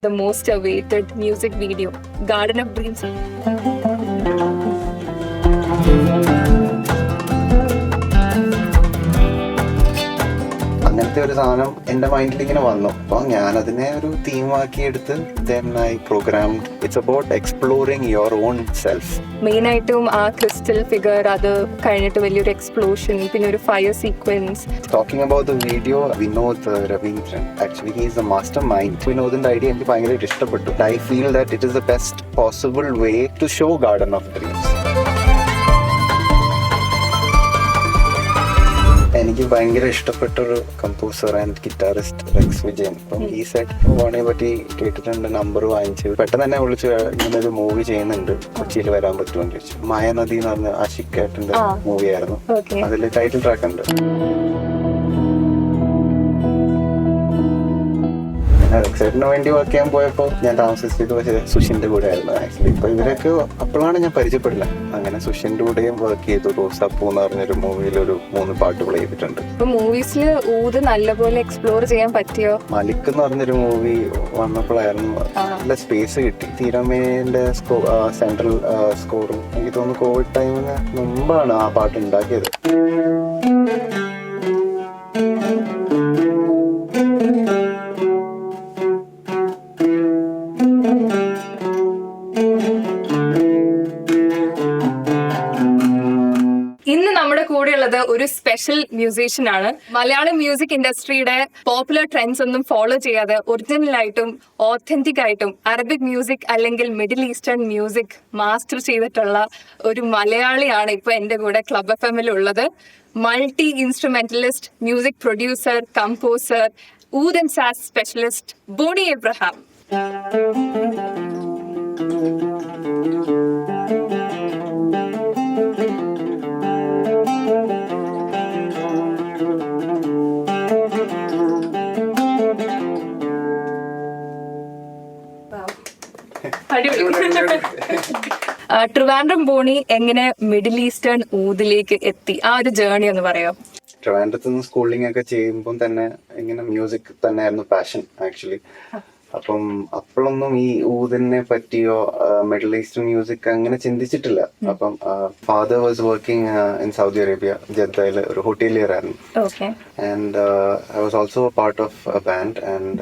The most awaited music video, Garden of Dreams. അങ്ങനത്തെ ഒരു സാധനം എൻ്റെ മൈൻഡിൽ ഇങ്ങനെ വന്നു. അപ്പോൾ ഞാനതിനെ ഒരു തീമാക്കി എടുത്ത് then I programmed. It's about exploring your own self. മെയിനായിട്ടും ആ ക്രിസ്റ്റൽ ഫിഗർ അത് കഴിഞ്ഞിട്ട് വലിയൊരു എക്സ്പ്ലോഷൻ, പിന്നെ ഒരു fire sequence. Talking about the video, Vinod Ravindran. Actually, he is the mastermind. വിനോദിന്റെ ഐഡിയ എനിക്ക് ഭയങ്കരമായിട്ട് ഇഷ്ടപ്പെട്ടു. I feel that it is the best possible way to show Garden of Dreams. എനിക്ക് ഭയങ്കര ഇഷ്ടപ്പെട്ടൊരു composer and guitarist Rex Vijayan. അപ്പം ഈ set വാണിയെ പറ്റി കേട്ടിട്ടുണ്ട്, നമ്പർ വാങ്ങിച്ചു. പെട്ടെന്ന് തന്നെ വിളിച്ച് ഇങ്ങനെ ഒരു മൂവി ചെയ്യുന്നുണ്ട്, കൊച്ചിയിൽ വരാൻ പറ്റുമെന്ന് ചോദിച്ചു. മായനദി എന്ന് പറഞ്ഞ ആഷിഖ് കേട്ടിന്റെ മൂവി ആയിരുന്നു. അതിൽ ടൈറ്റിൽ ട്രാക്ക് ഉണ്ട്. റെക്സൈറ്റിന് വേണ്ടി വർക്ക് ചെയ്യാൻ പോയപ്പോൾ ഞാൻ താമസിച്ചത് പക്ഷേ സുഷിന്റെ കൂടെ ആയിരുന്നു ആക്ച്വലി. ഇപ്പൊ ഇവരൊക്കെ അപ്പോഴാണ് ഞാൻ പരിചയപ്പെടില്ല. അങ്ങനെ സുഷിന്റെ കൂടെയും വർക്ക് ചെയ്തു. റോസാപ്പൂ എന്ന് പറഞ്ഞൊരു മൂവിയിൽ ഒരു 3 പാട്ട് പ്ലേ ചെയ്തിട്ടുണ്ട്. മൂവീസിൽ ഊത് നല്ലപോലെ എക്സ്പ്ലോർ ചെയ്യാൻ പറ്റിയോ? മലിക് എന്ന് പറഞ്ഞൊരു മൂവി വന്നപ്പോഴായിരുന്നു നല്ല സ്പേസ് കിട്ടി. തീരമേന്റെ സെൻട്രൽ സ്കോറും എനിക്ക് തോന്നുന്നു കോവിഡ് ടൈമിന് മുമ്പാണ് ആ പാട്ട് ഉണ്ടാക്കിയത്. ഇന്ന് നമ്മുടെ കൂടെയുള്ളത് ഒരു സ്പെഷ്യൽ മ്യൂസീഷ്യൻ ആണ്. മലയാളം മ്യൂസിക് ഇൻഡസ്ട്രിയുടെ പോപ്പുലർ ട്രെൻഡ്സ് ഒന്നും ഫോളോ ചെയ്യാതെ ഒറിജിനൽ ആയിട്ടും ഓത്തന്റിക് ആയിട്ടും അറബിക് മ്യൂസിക് അല്ലെങ്കിൽ മിഡിൽ ഈസ്റ്റേൺ മ്യൂസിക് മാസ്റ്റർ ചെയ്തിട്ടുള്ള ഒരു മലയാളിയാണ് ഇപ്പൊ എന്റെ കൂടെ ക്ലബ് FM ഉള്ളത്. Multi instrumentalist, music producer, composer, oud and saz specialist Bony Abraham. Trivandrum Bony എങ്ങനെ മിഡിൽ ഈസ്റ്റേൺ ഊദിലേക്ക് എത്തി, ആ ഒരു ജേർണി ഒന്ന് പറയാം. ട്രിവാൻഡ്രത്ത് നിന്ന് സ്കൂളിംഗ് ഒക്കെ ചെയ്യുമ്പോൾ തന്നെ ഇങ്ങനെ മ്യൂസിക് തന്നെയായിരുന്നു പാഷൻ ആക്ച്വലി. അപ്പം അപ്പോഴൊന്നും ഈ ഊദിനെ പറ്റിയോ മിഡിൽ ഈസ്റ്റേൺ മ്യൂസിക് അങ്ങനെ ചിന്തിച്ചിട്ടില്ല. അപ്പം father was working in Saudi Arabia, ജദ്ദയിൽ ഒരു ഹോട്ടലിയർ ആയിരുന്നു. And I was also part of a band. And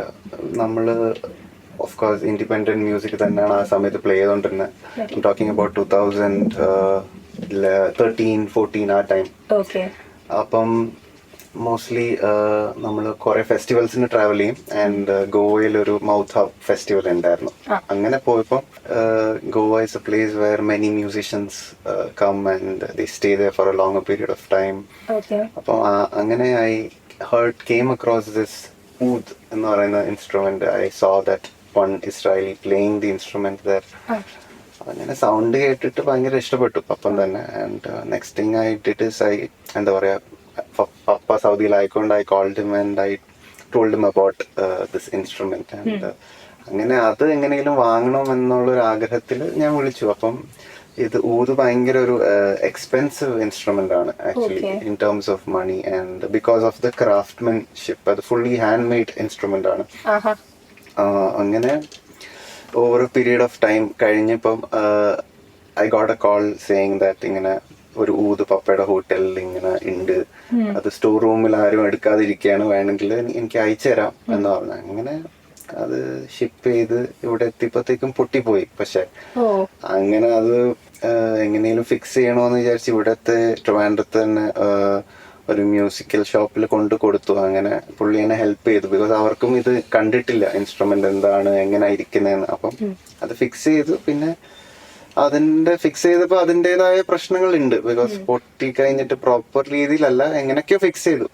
നമ്മള് ഓഫ് കോഴ്സ് ഇൻഡിപെൻഡന്റ് മ്യൂസിക് തന്നെയാണ് ആ സമയത്ത് പ്ലേ ചെയ്തോണ്ടിരുന്നത്. ടോക്കിംഗ് അബൌട്ട് 2013-14 ആ ടൈം. അപ്പം മോസ്റ്റ്ലി നമ്മൾ കുറെ ഫെസ്റ്റിവൽസിന് ട്രാവൽ ചെയ്യും. ആൻഡ് ഗോവയിൽ ഒരു മൗത്ത് ഹബ് ഫെസ്റ്റിവൽ ഉണ്ടായിരുന്നു. അങ്ങനെ പോയപ്പോൾ Goa is a place where many musicians come and they stay there for a longer period of time. അപ്പം അങ്ങനെ I heard came across this oud എന്ന് പറയുന്ന instrument. I saw that one Israeli playing the instrument there. അങ്ങനെ sound കേട്ടിട്ട് ഭയങ്കര ഇഷ്ടപ്പെട്ടു അപ്പം തന്നെ. And next thing I did is എന്താ പറയാ, പപ്പ സൗദിയിലായിക്കൊണ്ട് I called him and I told him about this instrument. And അങ്ങനെ അത് എങ്ങനെയെങ്കിലും വാങ്ങണം എന്നുള്ളൊരു ആഗ്രഹത്തിൽ ഞാൻ വിളിച്ചു. അപ്പം ഇത് ഊത് ഭയങ്കര ഒരു എക്സ്പെൻസീവ് ഇൻസ്ട്രുമെന്റ് ആണ് actually in terms of money. And because of the craftsmanship, അത് ഫുള്ളി ഹാൻഡ് മെയ്ഡ് ഇൻസ്ട്രുമെന്റ് ആണ്. അങ്ങനെ ഓവർ പീരീഡ് ഓഫ് ടൈം കഴിഞ്ഞപ്പം I got a call saying that ഇങ്ങനെ ഒരു ഊത് പപ്പയുടെ ഹോട്ടലിൽ ഇങ്ങനെ ഉണ്ട്, അത് സ്റ്റോർ റൂമിൽ ആരും എടുക്കാതിരിക്കുകയാണ്, വേണമെങ്കിൽ എനിക്ക് അയച്ചു തരാം എന്ന് പറഞ്ഞു. അങ്ങനെ അത് ഷിപ്പ് ചെയ്ത് ഇവിടെ എത്തിയപ്പോഴത്തേക്കും പൊട്ടിപ്പോയി. പക്ഷെ അങ്ങനെ അത് എങ്ങനെയും ഫിക്സ് ചെയ്യണോന്ന് വിചാരിച്ച് ഇവിടത്തെ ട്രിവാൻഡ്രത്ത് തന്നെ ഒരു മ്യൂസിക്കൽ ഷോപ്പിൽ കൊണ്ട് കൊടുത്തു. അങ്ങനെ പുള്ളി എന്നെ ഹെൽപ്പ് ചെയ്തു. ബിക്കോസ് അവർക്കും ഇത് കണ്ടിട്ടില്ല ഇൻസ്ട്രുമെന്റ് എന്താണ് എങ്ങനെ ഇരിക്കുന്നതെന്ന്. അപ്പം അത് ഫിക്സ് ചെയ്തു. പിന്നെ അതിന്റെ ഫിക്സ് ചെയ്തപ്പോൾ അതിൻ്റെതായ പ്രശ്നങ്ങളുണ്ട്. ബിക്കോസ് പൊട്ടി കഴിഞ്ഞിട്ട് പ്രോപ്പർ രീതിയിലല്ല, എങ്ങനെയൊക്കെയോ ഫിക്സ് ചെയ്തു.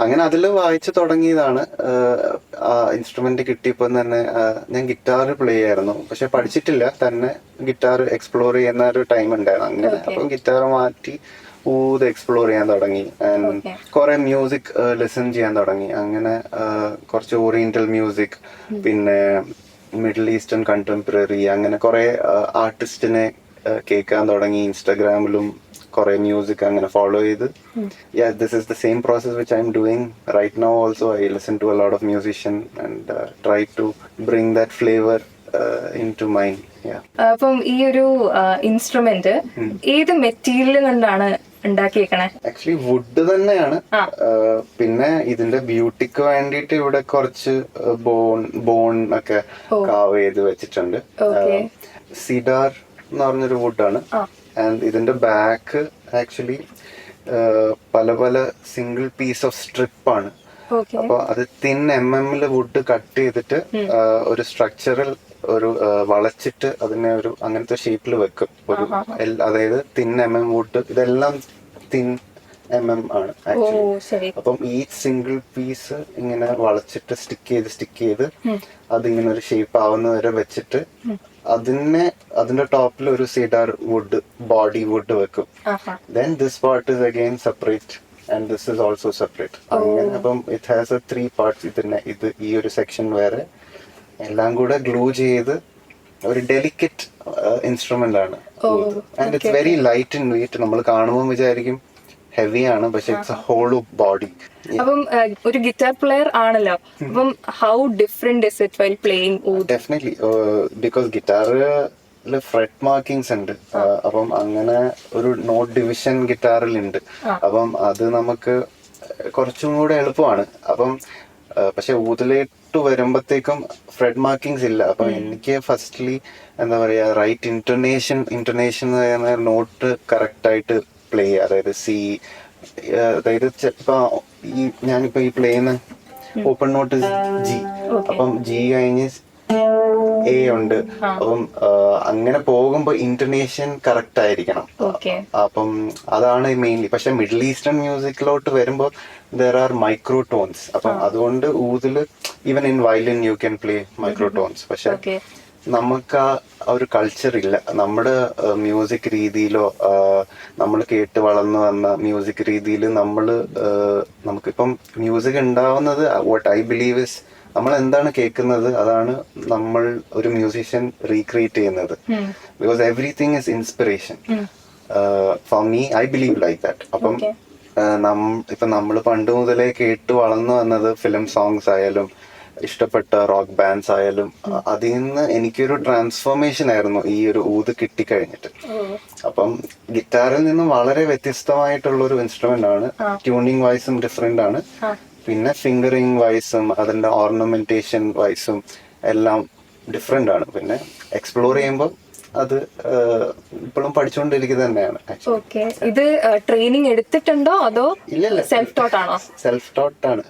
അങ്ങനെ അതിൽ വായിച്ചു തുടങ്ങിയതാണ്. ആ ഇൻസ്ട്രുമെന്റ് കിട്ടിയപ്പോൾ തന്നെ ഞാൻ ഗിറ്റാർ പ്ലേ ചെയ്യായിരുന്നു, പക്ഷെ പഠിച്ചിട്ടില്ല. തന്നെ ഗിറ്റാർ എക്സ്പ്ലോർ ചെയ്യുന്ന ഒരു ടൈം ഉണ്ടായിരുന്നു. അങ്ങനെ അപ്പം ഗിറ്റാർ മാറ്റി ഊത് എക്സ്പ്ലോർ ചെയ്യാൻ തുടങ്ങി. ആൻഡ് കുറെ മ്യൂസിക് ലിസൺ ചെയ്യാൻ തുടങ്ങി. അങ്ങനെ കുറച്ച് ഓറിയന്റൽ മ്യൂസിക്, പിന്നെ മിഡിൽ ഈസ്റ്റേൺ കണ്ടംപററി, അങ്ങനെ കുറെ ആർട്ടിസ്റ്റിനെ കേൾക്കാൻ തുടങ്ങി. ഇൻസ്റ്റാഗ്രാമിലും കുറെ മ്യൂസിക് അങ്ങനെ ഫോളോ ചെയ്ത് this is the same process which I am doing right now also. I listen to a lot of musician and try to bring that flavour into my. അപ്പം ഈ ഒരു ഇൻസ്ട്രുമെന്റ് ഏത് material കൊണ്ടാണ് ഉണ്ടാക്കിയേക്കണേ? Actually would തന്നെയാണ്. പിന്നെ ഇതിന്റെ ബ്യൂട്ടിക്ക് വേണ്ടിയിട്ട് ഇവിടെ കുറച്ച് ബോൺ ഒക്കെ കാവ് ചെയ്ത് വെച്ചിട്ടുണ്ട്. സിഡാർ എന്ന് പറഞ്ഞൊരു വുഡാണ്. ആൻഡ് ഇതിന്റെ ബാക്ക് ആക്ച്വലി പല പല സിംഗിൾ പീസ് ഓഫ് സ്ട്രിപ്പ് ആണ്. അപ്പൊ അത് തിൻ ല് വുഡ് കട്ട് ചെയ്തിട്ട് ഒരു സ്ട്രക്ചറൽ ഒരു വളച്ചിട്ട് അതിനെ ഒരു അങ്ങനത്തെ ഷേപ്പിൽ വെക്കും. ഒരു അതായത് തിൻ വുഡ്, ഇതെല്ലാം തിൻ ആണ് ആക്ച്വലി. അപ്പം ഈ സിംഗിൾ പീസ് ഇങ്ങനെ വളച്ചിട്ട് സ്റ്റിക്ക് ചെയ്ത് അതിങ്ങനെ ഒരു ഷേപ്പ് ആവുന്ന വരെ വെച്ചിട്ട് അതിന്റെ ടോപ്പിൽ ഒരു സീഡാർ വുഡ് ബോഡി വുഡ് വെക്കും. Then this part is again separate and this is also separate. അങ്ങനെ അപ്പം ഇറ്റ് ഹാസ് എ 3 പാർട്സ്. ഇത് ഈ ഒരു സെക്ഷൻ വേറെ, എല്ലാം കൂടെ ഗ്ലൂ ചെയ്ത് ഒരു ഡെലിക്കറ്റ് ഇൻസ്ട്രുമെന്റ് ആണ്. And it's very light in weight. നമ്മൾ കാണുമ്പോൾ വിചാരിക്കും ഹെവി ആണ്, പക്ഷെ ഇറ്റ്സ് എ ഹോൾ ബോഡി. അപ്പം ഒരു ഗിറ്റാർ പ്ലെയർ ആണല്ലോ, അപ്പം how different is it while playing oud? Definitely, because ഗിറ്റാറില് ഫ്രെറ്റ് മാർക്കിങ്സ് ഉണ്ട്. അപ്പം അങ്ങനെ ഒരു നോട്ട് ഡിവിഷൻ ഗിറ്റാറിൽ ഉണ്ട്. അപ്പം അത് നമുക്ക് കുറച്ചും കൂടെ എളുപ്പമാണ്. അപ്പം പക്ഷെ ഊതിലേക്ക് വരുമ്പോഴത്തേക്കും ഫ്രെഡ് മാർക്കിങ്സ് ഇല്ല. അപ്പൊ എനിക്ക് ഫസ്റ്റ്ലി എന്താ പറയാ, റൈറ്റ് ഇന്റർനേഷൻ നോട്ട് കറക്റ്റ് ആയിട്ട് പ്ലേ ചെയ്യുക. അതായത് സി, അതായത് ഞാനിപ്പോ ഈ പ്ലേ ചെയ്യുന്ന ഓപ്പൺ നോട്ട് ജി, അപ്പം ജി കഴിഞ്ഞ് എ ഉണ്ട്. അപ്പം അങ്ങനെ പോകുമ്പോ ഇന്റർനേഷൻ കറക്റ്റ് ആയിരിക്കണം. അപ്പം അതാണ് മെയിൻലി. പക്ഷെ മിഡിൽ ഈസ്റ്റേൺ മ്യൂസിക്കിലോട്ട് വരുമ്പോ there are microtones. അപ്പം അതുകൊണ്ട് ഊതില് even in violin you can play microtones. പക്ഷെ നമുക്ക് ആ ഒരു കൾച്ചർ ഇല്ല. നമ്മുടെ മ്യൂസിക് രീതിയിലോ നമ്മൾ കേട്ട് വളർന്നു വന്ന മ്യൂസിക് രീതിയിൽ നമുക്കിപ്പം മ്യൂസിക് ഉണ്ടാവുന്നത് വാട്ട് ഐ ബിലീവ് ഇസ് നമ്മൾ എന്താണ് കേൾക്കുന്നത് അതാണ് നമ്മൾ ഒരു മ്യൂസിഷ്യൻ റീക്രിയേറ്റ് ചെയ്യുന്നത്. Because everything is inspiration. For me I believe like that. അപ്പം ഇപ്പൊ നമ്മൾ പണ്ട് മുതലേ കേട്ട് വളർന്നു വന്നത് ഫിലിം സോങ്സ് ആയാലും ഇഷ്ടപ്പെട്ട റോക്ക് ബാൻഡ്സ് ആയാലും അതിൽ നിന്ന് എനിക്കൊരു ട്രാൻസ്ഫോർമേഷൻ ആയിരുന്നു ഈ ഒരു ഊത് കിട്ടിക്കഴിഞ്ഞിട്ട്. അപ്പം ഗിറ്റാറിൽ നിന്ന് വളരെ വ്യത്യസ്തമായിട്ടുള്ള ഒരു ഇൻസ്ട്രുമെന്റ് ആണ്. ട്യൂണിങ് വൈസും ഡിഫറെന്റ് ആണ്. പിന്നെ ഫിംഗറിങ് വൈസും അതിന്റെ ഓർണമെന്റേഷൻ വൈസും എല്ലാം ഡിഫറെന്റ് ആണ്. പിന്നെ എക്സ്പ്ലോർ ചെയ്യുമ്പോൾ അത് ഇപ്പോഴും പഠിച്ചുകൊണ്ടിരിക്കുക തന്നെയാണ്. ഇത് ട്രെയിനിങ് എടുത്തിട്ടുണ്ടോ അതോ സെൽഫ് ടോട്ട് ആണോ? സെൽഫ് ടോട്ട് ആണ്.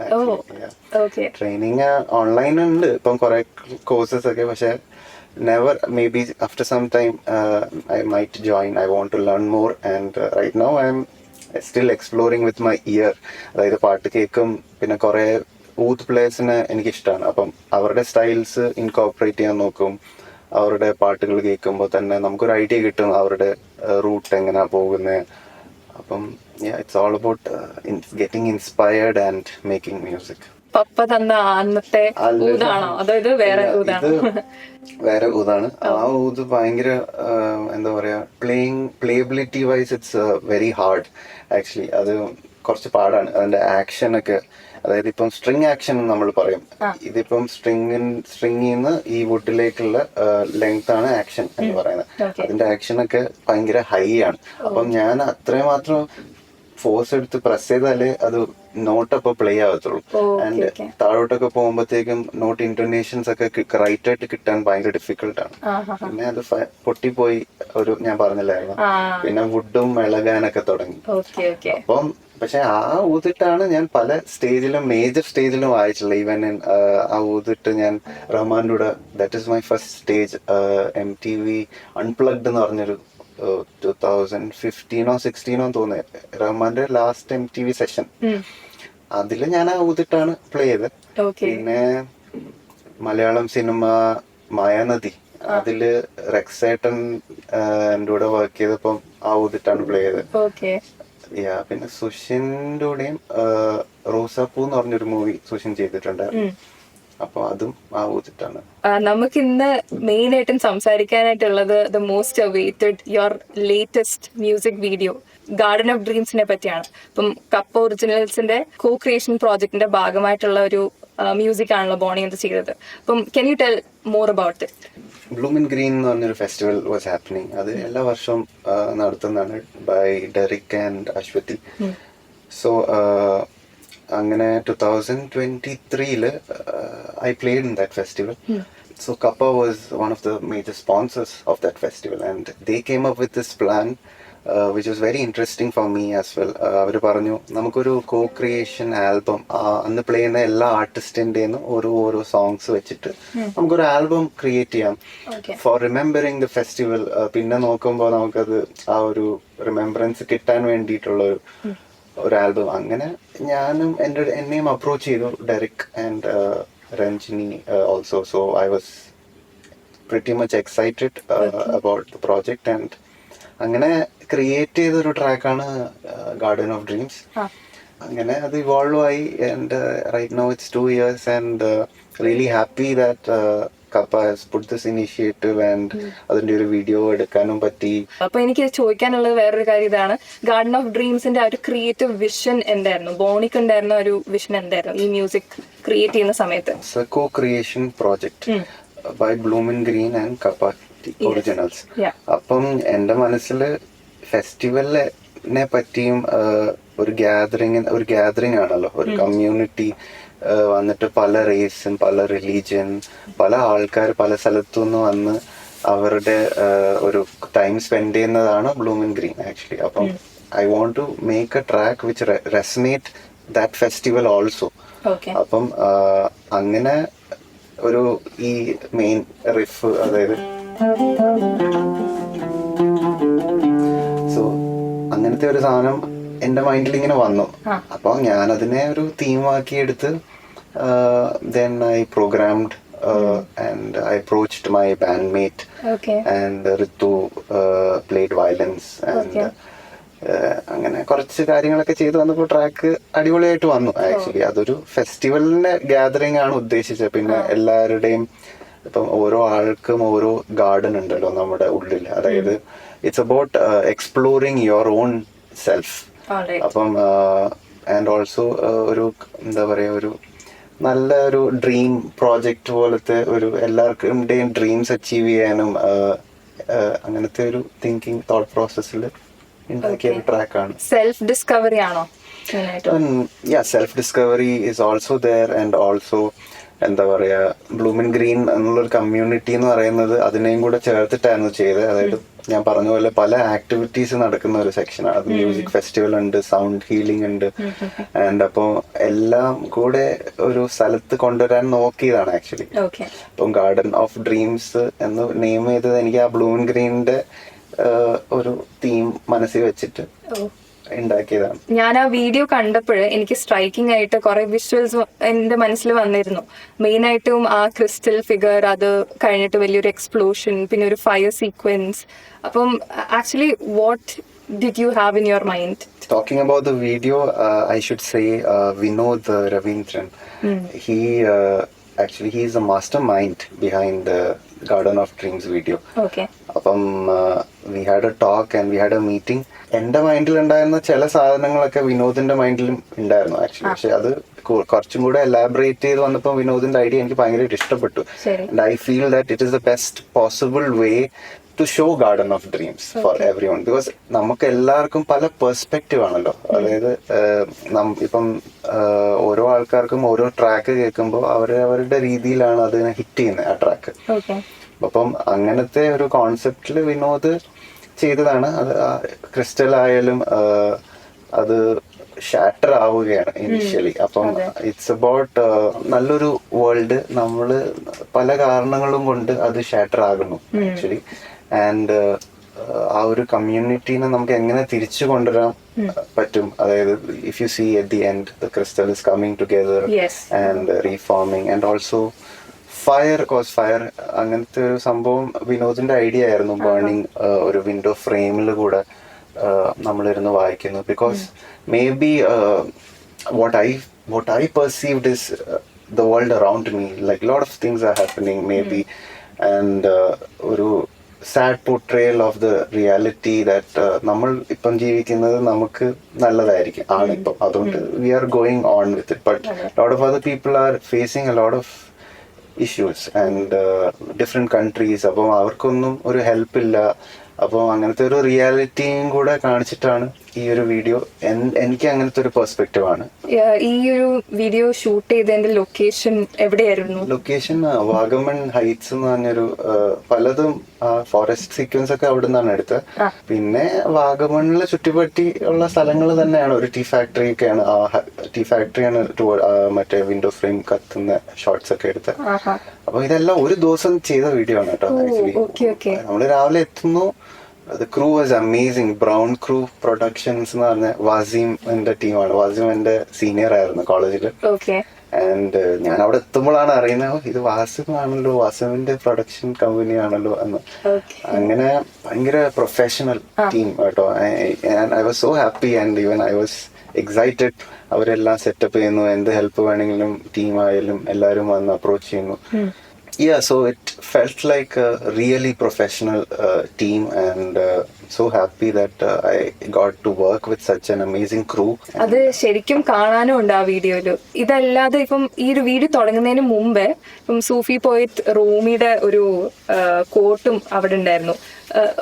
ട്രെയിനിങ് ഓൺലൈൻ ഉണ്ട് ഇപ്പം കുറെ കോഴ്സസ് ഒക്കെ. പക്ഷെ never, maybe after some time I might join. I want to learn more and right now I am still exploring with my ear. അതായത് പാട്ട് കേൾക്കും. പിന്നെ കുറെ ഊത്ത് പ്ലേയേഴ്സിനെ എനിക്കിഷ്ടമാണ്. അപ്പം അവരുടെ സ്റ്റൈൽസ് ഇൻകോർപ്പറേറ്റ് ചെയ്യാൻ നോക്കും. അവരുടെ പാട്ടുകൾ കേൾക്കുമ്പോൾ തന്നെ നമുക്കൊരു ഐഡിയ കിട്ടും അവരുടെ റൂട്ട് എങ്ങനെയാ പോകുന്നത്. അപ്പം it's all about getting inspired and making music. പപ്പ തന്ന അന്നത്തെ ഊതാണോ അതായത് വേറെ ഊതാണ്? വേറെ ഊതാണ്. ആ ഊത് ഭയങ്കര എന്താ പറയാ, playability wise it's very hard actually. അത് കുറച്ച് പാടാണ്. അതിന്റെ ആക്ഷൻ ഒക്കെ, അതായത് ഇപ്പം സ്ട്രിങ് ആക്ഷൻ നമ്മൾ പറയും. ഇതിപ്പം സ്ട്രിങ്ങിന്ന് ഈ വുഡിലേക്കുള്ള ലെങ്ത് ആണ് ആക്ഷൻ എന്ന് പറയുന്നത്. അതിന്റെ ആക്ഷൻ ഒക്കെ ഭയങ്കര ഹൈ ആണ്. അപ്പം ഞാൻ അത്രയും മാത്രം ഫോഴ്സ് എടുത്ത് പ്രസ് ചെയ്താലേ അത് നോട്ട് അപ്പൊ പ്ലേ ആവത്തുള്ളൂ. ആൻഡ് താഴോട്ടൊക്കെ പോകുമ്പോഴത്തേക്കും നോട്ട് ഇന്റർനേഷൻസ് ഒക്കെ റൈറ്റ് ആയിട്ട് കിട്ടാൻ ഭയങ്കര ഡിഫിക്കൽട്ട് ആണ്. പിന്നെ അത് പൊട്ടിപ്പോയി ഒരു ഞാൻ പറഞ്ഞില്ലായിരുന്നു. പിന്നെ വുഡും ഇളകാനൊക്കെ തുടങ്ങി. അപ്പം പക്ഷെ ആ ഊതിട്ടാണ് ഞാൻ പല സ്റ്റേജിലും മേജർ സ്റ്റേജിലും വായിച്ചിട്ടുള്ളത്. ഈവൻ ആ ഊതിട്ട് ഞാൻ റഹ്മാൻ്റെ കൂടെ, that is my first stage, MTV unplugged എന്ന് പറഞ്ഞൊരു 2015 or 2016 തോന്നുന്നത്, റഹ്മാന്റെ ലാസ്റ്റ് MTV സെഷൻ. അതില് ഞാൻ ആ ഊതിട്ടാണ് പ്ലേ ചെയ്തത്. പിന്നെ മലയാളം സിനിമ മായാനദി, അതില് റെക്സേട്ടൻ എൻ്റെ കൂടെ വർക്ക് ചെയ്തപ്പം ആ ഊതിട്ടാണ് പ്ലേ ചെയ്തത്. പിന്നെ സുഷിന്റെ കൂടെയും റോസാപ്പൂ എന്ന് പറഞ്ഞൊരു മൂവി സുഷിൻ ചെയ്തിട്ടുണ്ടായിരുന്നു. അപ്പൊ അതും ആ ഊതിട്ടാണ്. നമുക്ക് ഇന്ന് മെയിൻ ആയിട്ടും സംസാരിക്കാനായിട്ടുള്ളത് the most awaited your latest music video Garden of ഡ്രീംസിനെ പറ്റിയാണ്. ഇപ്പം കപ്പ ഒറിജിനൽസിന്റെ കോ ക്രിയേഷൻ പ്രോജക്ടിന്റെ ഭാഗമായിട്ടുള്ള ഒരു മ്യൂസിക് ആണല്ലോ ബോണി എന്ത് ചെയ്തത്. അപ്പം can you tell more about it? Bloomin Green എന്ന് പറഞ്ഞൊരു ഫെസ്റ്റിവൽ വാസ് ഹാപ്പനിങ്. അത് എല്ലാ വർഷവും നടത്തുന്നതാണ് by Derick and Aswathi. So അങ്ങനെ 2023 I played in that festival. So Kappa was one of the major sponsors of that festival, and they came up with this plan which was very interesting for me as well. അവർ പറഞ്ഞു നമുക്കൊരു കോ creation album അന്ന് play ചെയ്യുന്ന എല്ലാ ആർട്ടിസ്റ്റിൻ്റെയും ഓരോ songs വെച്ചിട്ട് നമുക്കൊരു album create ചെയ്യാം four remembering the festival. പിന്നെ നോക്കുമ്പോൾ നമുക്കത് ആ ഒരു റിമെമ്പറൻസ് കിട്ടാൻ വേണ്ടിയിട്ടുള്ള ഒരു ആൽബം. അങ്ങനെ ഞാനും എന്നെയും അപ്രോച്ച് ചെയ്തു Derek and Ranjini also. So I was pretty much excited about the project and അങ്ങനെ ക്രിയേറ്റ് ചെയ്തൊരു ട്രാക്കാണ് ഗാർഡൻ ഓഫ് ഡ്രീംസ്. അങ്ങനെ അത് ഇവോൾവ് ആയി and right now it's 2 years and really happy that Kappa has put this initiative and അതിന്റെ ഒരു video എടുക്കാനും പറ്റി. അപ്പൊ എനിക്ക് ചോദിക്കാനുള്ളത് വേറൊരു കാര്യം ഇതാണ്, ഗാർഡൻ ഓഫ് ഡ്രീംസിന്റെ ആ ഒരു ക്രിയേറ്റീവ് വിഷൻ എന്തായിരുന്നു? ബോണിക്ക് ഉണ്ടായിരുന്ന ഒരു വിഷൻ എന്തായിരുന്നു ഈ മ്യൂസിക് ക്രിയേറ്റ് ചെയ്യുന്ന സമയത്ത്? Co creation project by Bloomin Green and Kappa Originals. അപ്പം എന്റെ മനസ്സിൽ ഫെസ്റ്റിവലിനെ പറ്റിയും ഒരു ഗ്യാതറിംഗ് ആണല്ലോ, ഒരു കമ്മ്യൂണിറ്റി വന്നിട്ട് പല റേസും പല റിലീജിയൻ പല ആൾക്കാർ പല സ്ഥലത്തു നിന്ന് വന്ന് അവരുടെ ഒരു ടൈം സ്പെൻഡ് ചെയ്യുന്നതാണ് ബ്ലൂമിൻ ഗ്രീൻ ആക്ച്വലി. അപ്പം I want to make a track which resonate that festival also. അപ്പം അങ്ങനെ ഒരു ഈ മെയിൻ റിഫ്, അതായത് സോ അങ്ങനത്തെ ഒരു സാധനം എന്റെ മൈൻഡിൽ ഇങ്ങനെ വന്നു. അപ്പൊ ഞാൻ അതിനെ ഒരു തീമാക്കി എടുത്ത് then I programmed and I approached my bandmate and Ritu played violins and അങ്ങനെ കുറച്ച് കാര്യങ്ങളൊക്കെ ചെയ്ത് വന്നപ്പോൾ ട്രാക്ക് അടിപൊളിയായിട്ട് വന്നു. ആക്ച്വലി അതൊരു ഫെസ്റ്റിവലിന്റെ ഗ്യാതറിംഗ് ആണ് ഉദ്ദേശിച്ചത്. പിന്നെ എല്ലാവരുടെയും ഇപ്പം ഓരോ ആൾക്കും ഓരോ ഗാർഡൻ ഉണ്ടല്ലോ നമ്മുടെ ഉള്ളിൽ, അതായത് it's about exploring your own self. അപ്പം ആൻഡ് ഓൾസോ ഒരു എന്താ പറയാ, ഒരു നല്ല ഒരു ഡ്രീം പ്രോജക്റ്റ് പോലത്തെ ഒരു എല്ലാവർക്കുടെയും ഡ്രീംസ് അച്ചീവ് ചെയ്യാനും അങ്ങനത്തെ ഒരു തിങ്കിങ് തോട്ട് പ്രോസസ്സിൽ ഉണ്ടാക്കിയ ഒരു ട്രാക്കാണ്. സെൽഫ് ഡിസ്കവറി ആണോ? Self discovery is also there and also എന്താ പറയാ, ബ്ലൂമിൻ ഗ്രീൻ എന്നുള്ളൊരു കമ്മ്യൂണിറ്റി എന്ന് പറയുന്നത് അതിനെയും കൂടെ ചേർത്തിട്ടായിരുന്നു ചെയ്തത്. അതായത് ഞാൻ പറഞ്ഞ പോലെ പല ആക്ടിവിറ്റീസ് നടക്കുന്ന ഒരു സെക്ഷനാണ്. അത് മ്യൂസിക് ഫെസ്റ്റിവൽ ഉണ്ട്, സൗണ്ട് ഹീലിംഗ് ഉണ്ട്, ആൻഡ് അപ്പോൾ എല്ലാം കൂടെ ഒരു സ്ഥലത്ത് കൊണ്ടുവരാൻ നോക്കിയതാണ് ആക്ച്വലി. അപ്പം ഗാർഡൻ ഓഫ് ഡ്രീംസ് എന്ന് നെയിം ചെയ്തത് എനിക്ക് ആ ബ്ലൂമിൻ ഗ്രീനിന്റെ ഒരു തീം മനസ്സിൽ വെച്ചിട്ട് ഉണ്ടാക്കിയതാണ്. ഞാൻ ആ വീഡിയോ കണ്ടപ്പോൾ എനിക്ക് സ്ട്രൈക്കിംഗ് ആയിട്ട് കുറെ വിഷ്വൽസ് എന്റെ മനസ്സിൽ വന്നിരുന്നു. മെയിൻ ആയിട്ടും ആ ക്രിസ്റ്റൽ ഫിഗർ, അത് കഴിഞ്ഞിട്ട് വലിയൊരു എക്സ്പ്ലോഷൻ, പിന്നെ ഒരു ഫയർ സീക്വൻസ്. അപ്പം actually what did you have in your mind? Talking about the video, I should say Vinod Ravindran. Actually he is a mastermind behind the Garden of Dreams video. അപ്പം we had a talk and we had a meeting. എന്റെ മൈൻഡിൽ ഉണ്ടായിരുന്ന ചില സാധനങ്ങളൊക്കെ വിനോദിന്റെ മൈൻഡിലും ഉണ്ടായിരുന്നു actually. പക്ഷെ അത് കുറച്ചും കൂടെ എലാബറേറ്റ് ചെയ്ത് വന്നപ്പോൾ വിനോദിന്റെ ഐഡിയ എനിക്ക് ഭയങ്കരമായിട്ട് ഇഷ്ടപ്പെട്ടു. And I feel that it is the best possible way to show garden of dreams for everyone. Because നമുക്ക് എല്ലാവർക്കും പല പെർസ്പെക്റ്റീവ് ആണല്ലോ. അതായത് ഇപ്പം ഓരോ ആൾക്കാർക്കും ഓരോ ട്രാക്ക് കേൾക്കുമ്പോൾ അവരുടെ രീതിയിലാണ് അതിനെ ഹിറ്റ് ചെയ്യുന്നത് ആ ട്രാക്ക്. അപ്പം അങ്ങനത്തെ ഒരു കോൺസെപ്റ്റിൽ വിനോദ് ചെയ്തതാണ്. അത് ക്രിസ്റ്റൽ ആയാലും അത് ഷാറ്റർ ആവുകയാണ് ഇനിഷ്യലി. അപ്പം ഇറ്റ്സ് അബൌട്ട് നല്ലൊരു വേൾഡ്, നമ്മള് പല കാരണങ്ങളും കൊണ്ട് അത് ഷാറ്റർ ആകുന്നു ആക്ച്വലി. ആൻഡ് ആ ഒരു കമ്മ്യൂണിറ്റീനെ നമുക്ക് എങ്ങനെ തിരിച്ചു കൊണ്ടുവരാൻ പറ്റും, അതായത് if you see at the end the crystal is coming together and reforming and also fire അങ്ങനത്തെ ഒരു സംഭവം വിനോദിന്റെ ഐഡിയ ആയിരുന്നു. ബേണിംഗ് ഒരു വിൻഡോ ഫ്രെയിമിൽ കൂടെ നമ്മളിരുന്ന് വായിക്കുന്നു. Because may be what I perceived is the world around me, like lot of things are happening maybe, and ഒരു sad portrayal of the reality that നമ്മൾ ഇപ്പം ജീവിക്കുന്നത് നമുക്ക് നല്ലതായിരിക്കും ആണ് ഇപ്പം, അതുകൊണ്ട് we are going on with it. But lot of other people are facing a lot of issues and different countries. അപ്പം അവർക്കൊന്നും ഒരു ഹെൽപ്പ് ഇല്ല. അപ്പോൾ അങ്ങനത്തെ ഒരു റിയാലിറ്റിയും കൂടെ കാണിച്ചിട്ടാണ് ഈ ഒരു വീഡിയോ. എനിക്ക് അങ്ങനത്തെ ഒരു പെർസ്പെക്റ്റീവ് ആണ്. ഈ ഒരു വീഡിയോ ഷൂട്ട് ചെയ്തതിന്റെ ലൊക്കേഷൻ എവിടെയായിരുന്നു? ലൊക്കേഷൻ വാഗമൺ ഹൈറ്റ്സ് എന്ന് പറഞ്ഞൊരു പലതും ഫോറസ്റ്റ് സീക്വൻസ് ഒക്കെ അവിടെ നിന്നാണ് എടുത്തത്. പിന്നെ വാഗമണില് ചുറ്റിപ്പറ്റി ഉള്ള സ്ഥലങ്ങൾ തന്നെയാണ്. ഒരു ടീ ഫാക്ടറി ഒക്കെയാണ്, ടീ ഫാക്ടറിയാണ് മറ്റേ വിൻഡോ ഫ്രെയിം കത്തുന്ന ഷോർട്സ് ഒക്കെ എടുത്തത്. അപ്പൊ ഇതെല്ലാം ഒരു ദിവസം ചെയ്ത വീഡിയോ ആണ് കേട്ടോ. ആക്ച്വലി നമ്മള് രാവിലെ എത്തുന്നു. The crew was amazing. Brown Crew Productions എന്ന് പറഞ്ഞ വാസിം എന്റെ ടീമാണ്. വാസിം എന്റെ സീനിയർ ആയിരുന്നു കോളേജില്. ആൻഡ് ഞാൻ അവിടെ എത്തുമ്പോഴാണ് അറിയുന്നത് ഇത് വാസിം ആണല്ലോ, വാസിമിന്റെ പ്രൊഡക്ഷൻ കമ്പനി ആണല്ലോ എന്ന്. അങ്ങനെ ഭയങ്കര പ്രൊഫഷണൽ ടീം കേട്ടോ. I was so happy and even I was excited. അവരെല്ലാം സെറ്റപ്പ് ചെയ്യുന്നു, എന്ത് ഹെൽപ്പ് വേണമെങ്കിലും ടീമായാലും എല്ലാവരും വന്ന് അപ്രോച്ച് ചെയ്യുന്നു. Yeah, so it felt like a really professional team, and so happy that I got to work with such an amazing crew. അത് ശരിക്കും കാണാനും ഉണ്ട് ആ വീഡിയോയില്. ഇതല്ലാതെ ഇപ്പം ഈ ഒരു വീഡിയോ തുടങ്ങുന്നതിന് മുമ്പേ ഇപ്പം സൂഫി പോയറ്റ് റൂമിയുടെ ഒരു കോട്ടും അവിടെ ഉണ്ടായിരുന്നു.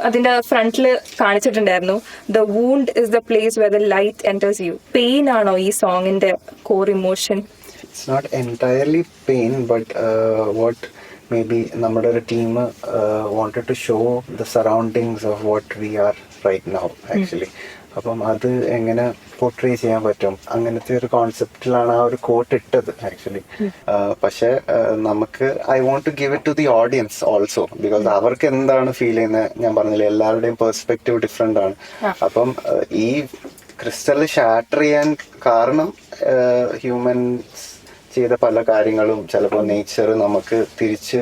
അതിന്റെ ഫ്രണ്ടില് കാണിച്ചിട്ടുണ്ടായിരുന്നു, the wound is the place where the light enters you. Pain ആണോ ഈ സോങ്ങിന്റെ core emotion? It's not entirely pain, but what maybe നമ്മുടെ ഒരു team wanted to show the surroundings of what we are right now actually. അപ്പം അത് എങ്ങനെ portray ചെയ്യാൻ പറ്റും അങ്ങനത്തെ ഒരു കോൺസെപ്റ്റിലാണ് ആ ഒരു കോട്ട് ഇട്ടത് ആക്ച്വലി. പക്ഷെ നമുക്ക് I want to give it to the audience also, because അവർക്ക് എന്താണ് ഫീൽ ചെയ്യുന്നത് ഞാൻ പറഞ്ഞില്ലേ, എല്ലാവരുടെയും പെർസ്പെക്റ്റീവ് ഡിഫറെന്റ് ആണ്. അപ്പം ഈ ക്രിസ്റ്റൽ ഷാറ്റർ ചെയ്യാൻ കാരണം ഹ്യൂമൻസ് ചെയ്ത പല കാര്യങ്ങളും ചിലപ്പോൾ നേച്ചർ നമുക്ക് തിരിച്ച്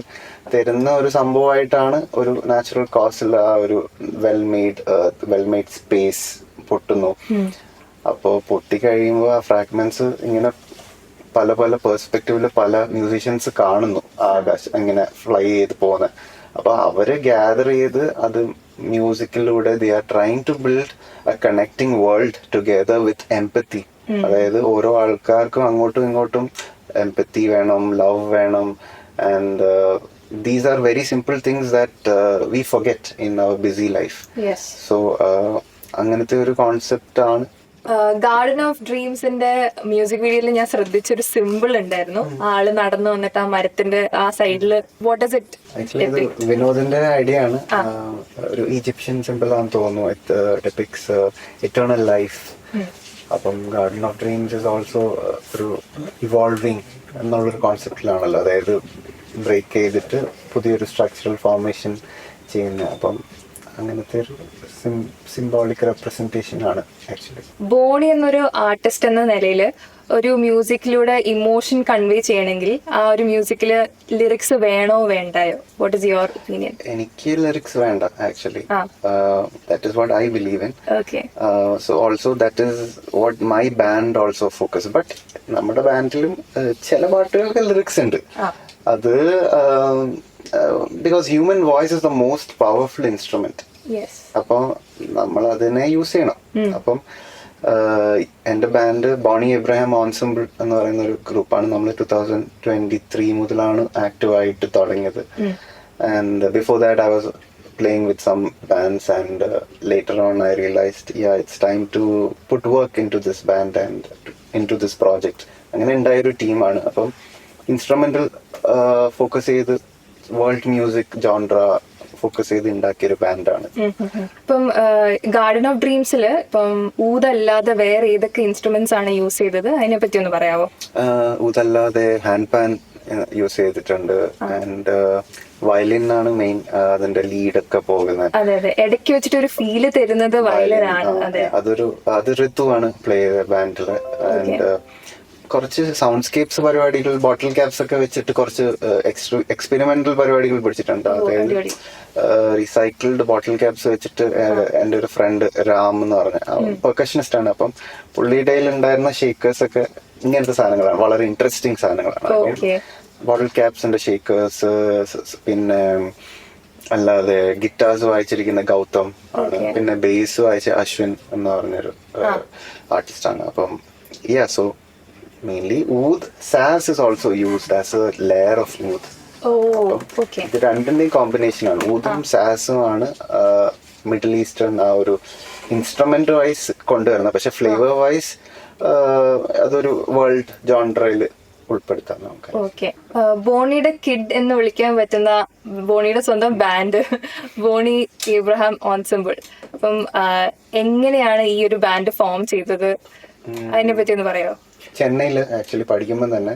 തരുന്ന ഒരു സംഭവമായിട്ടാണ് ഒരു നാച്ചുറൽ കോസിൽ ആ ഒരു വെൽമെയ്ഡ് സ്പേസ് പൊട്ടുന്നു. അപ്പോൾ പൊട്ടിക്കഴിയുമ്പോൾ ആ ഫ്രാഗ്മെന്റ്സ് ഇങ്ങനെ പല പല പെർസ്പെക്റ്റീവില് പല മ്യൂസീഷ്യൻസ് കാണുന്നു ആകാശം ഇങ്ങനെ ഫ്ലൈ ചെയ്ത് പോകുന്നത്. അപ്പൊ അവര് ഗ്യാദർ ചെയ്ത് അത് മ്യൂസിക്കിലൂടെ they are trying to build a connecting world together with empathy. അതായത് ഓരോ ആൾക്കാർക്കും അങ്ങോട്ടും ഇങ്ങോട്ടും എംപത്തി വേണം, ലവ് വേണം, and these are very simple things that we forget in our busy life. So അങ്ങനത്തെ ഒരു കോൺസെപ്റ്റ് ആണ്. ഗാർഡൻ ഓഫ് ഡ്രീംസിന്റെ മ്യൂസിക് വീഡിയോയിൽ ഞാൻ ശ്രദ്ധിച്ചൊരു സിമ്പിൾ ഉണ്ടായിരുന്നു. ആള് നടന്നു വന്നിട്ട് ആ മരത്തിന്റെ ആ സൈഡില് വാട്ട് ഡസ് ഇറ്റ്? ആക്ച്വലി വിനോദിന്റെ ഐഡിയ ആണ്. ഒരു ഈജിപ്ഷ്യൻ സിമ്പിൾ ആണെന്ന് തോന്നുന്നു. It depicts eternal life. അപ്പം Garden of Dreams is also ഒരു ഇവോൾവിങ് എന്നുള്ളൊരു കോൺസെപ്റ്റിലാണല്ലോ, അതായത് ബ്രേക്ക് ചെയ്തിട്ട് പുതിയൊരു സ്ട്രക്ചറൽ ഫോർമേഷൻ ചെയ്യുന്നത്. അപ്പം അങ്ങനത്തെ ഒരു സിംബോളിക് റെപ്രസെന്റേഷൻ ആണ് ആക്ച്വലി. ബോണി എന്നൊരു ആർട്ടിസ്റ്റ് എന്ന നിലയിൽ ഒരു മ്യൂസിക്കിലൂടെ ഇമോഷൻ കൺവേ ചെയ്യണമെങ്കിൽ ആ ഒരു മ്യൂസിക്കില് ലിറിക്സ് വേണോ വേണ്ടായോ? What is your opinion? എനിക്ക് ലിറിക്സ് വേണ്ട actually. That is what I believe in. So also that is what my band also focus. But നമ്മുടെ ബാൻഡിലും ചില പാട്ടുകൾക്ക് ലിറിക്സ് ഉണ്ട്. അത് because human voice is the most powerful instrument. അപ്പൊ നമ്മൾ അതിനെ യൂസ് ചെയ്യണം. അപ്പം എന്റെ ബാൻഡ് ബോണി എബ്രഹാം ഓൺസിമ്പിൾ എന്ന് പറയുന്ന ഒരു ഗ്രൂപ്പാണ്. നമ്മൾ 2023 മുതലാണ് ആക്റ്റീവ് ആയിട്ട് തുടങ്ങിയത്. And before that I was playing with some bands, and later on I realized it's time to put work into this band and into this project. അങ്ങനെ ഉണ്ടായൊരു ടീമാണ്. അപ്പം ഇൻസ്ട്രുമെന്റൽ ഫോക്കസ് ചെയ്ത് വേൾഡ് മ്യൂസിക് ജോൺറ ഫോക്കസ് ചെയ്ത് ഉണ്ടാക്കിയൊരു ബാൻഡാണ്. ഇപ്പം garden of ഡ്രീംസിൽ ഇപ്പം ഊതല്ലാതെ വേറെ ഏതൊക്കെ instruments ആണ് യൂസ് ചെയ്തത്? അതിനെ പറ്റി ഒന്ന് പറയാവോ? ഊതല്ലാതെ ഹാൻഡ് പാൻ യൂസ് ചെയ്തിട്ടുണ്ട്. ആൻഡ് വയലിൻ ആണ് മെയിൻ അതിന്റെ ലീഡ് ഒക്കെ പോകുന്നത്. അതെ അതെ, ഇടയ്ക്ക് വെച്ചിട്ട് ഒരു ഫീല് തരുന്നത് വയലിൻ ആണ്. അത് ഋതുവാണ് പ്ലേ ചെയ്ത ബാൻഡില്. ആൻഡ് കുറച്ച് സൗണ്ട്സ്കേപ്സ് പരിപാടികൾ, ബോട്ടിൽ ക്യാപ്സ് ഒക്കെ വെച്ചിട്ട് കുറച്ച് എക്സ്പെരിമെന്റൽ പരിപാടികൾ പിടിച്ചിട്ടുണ്ട്. അതായത് റീസൈക്കിൾഡ് ബോട്ടിൽ ക്യാപ്സ് വെച്ചിട്ട് എൻ്റെ ഒരു ഫ്രണ്ട് രാം എന്ന് പറഞ്ഞ പെർക്കഷനിസ്റ്റ് ആണ്. അപ്പം പുള്ളിയുടെ ഉണ്ടായിരുന്ന ഷേക്കേഴ്സ് ഒക്കെ ഇങ്ങനത്തെ സാധനങ്ങളാണ്, വളരെ ഇൻട്രസ്റ്റിംഗ് സാധനങ്ങളാണ്. ബോട്ടിൽ ക്യാപ്സിന്റെ ഷേക്കേഴ്സ്, പിന്നെ അല്ലാതെ ഗിറ്റാർസ് വായിച്ചിരിക്കുന്ന ഗൗതം ആണ്, പിന്നെ ബേസ് വായിച്ച അശ്വിൻ എന്ന് പറഞ്ഞൊരു ആർട്ടിസ്റ്റ് ആണ്. അപ്പം so mainly oud saz is also used as a layer of oud. ഇത് രണ്ടിന്റെയും കോമ്പിനേഷൻ ആണ്. ഊദും സാസും ആണ് മിഡിൽ ഈസ്റ്റേൺ ആ ഒരു ഇൻസ്ട്രുമെന്റ് വൈസ് കൊണ്ടുവരുന്നത്. പക്ഷെ ഫ്ലേവർ വൈസ് അതൊരു വേൾഡ് ജോൺറയിൽ ഉൾപ്പെടുത്താം നമുക്ക്. ഓക്കെ, ബോണിയുടെ കിഡ് എന്ന് വിളിക്കാൻ പറ്റുന്ന ബോണിയുടെ സ്വന്തം ബാൻഡ് ബോണി ഇബ്രാഹിം ഓൺസെമ്പിൾ. അപ്പം എങ്ങനെയാണ് ഈ ഒരു ബാൻഡ് ഫോം ചെയ്തത്, അതിനെ പറ്റി ഒന്ന് പറയോ? ചെന്നൈയിൽ ആക്ച്വലി പഠിക്കുമ്പോൾ തന്നെ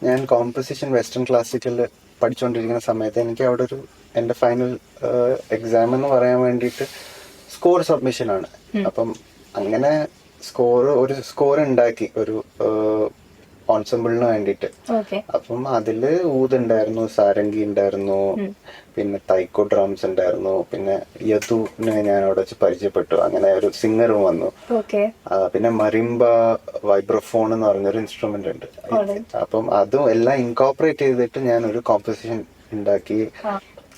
ഞാൻ കോമ്പോസിഷൻ വെസ്റ്റേൺ ക്ലാസിക്കൽ പഠിച്ചുകൊണ്ടിരിക്കുന്ന സമയത്ത് എനിക്ക് അവിടെ ഒരു എൻ്റെ ഫൈനൽ എക്സാം എന്ന് പറയാൻ വേണ്ടിയിട്ട് സ്കോർ സബ്മിഷൻ ആണ്. അപ്പം അങ്ങനെ ഒരു സ്കോർ ഉണ്ടാക്കി ഒരു ഓൺസെമ്പിളിന് വേണ്ടിയിട്ട്. അപ്പം അതില് ഊദ് ഉണ്ടായിരുന്നു, സാരംഗി ഉണ്ടായിരുന്നു, പിന്നെ തൈക്കോ ഡ്രംസ് ഉണ്ടായിരുന്നു, പിന്നെ യദുവിനെ ഞാൻ അവിടെ വെച്ച് പരിചയപ്പെട്ടു. അങ്ങനെ ഒരു സിംഗറും വന്നു. പിന്നെ മറിംബ വൈബ്രോഫോൺ എന്ന് പറഞ്ഞൊരു ഇൻസ്ട്രുമെന്റ് ഉണ്ട്. അപ്പം അതും എല്ലാം ഇൻകോപ്പറേറ്റ് ചെയ്തിട്ട് ഞാൻ ഒരു കോമ്പോസിഷൻ ഉണ്ടാക്കി.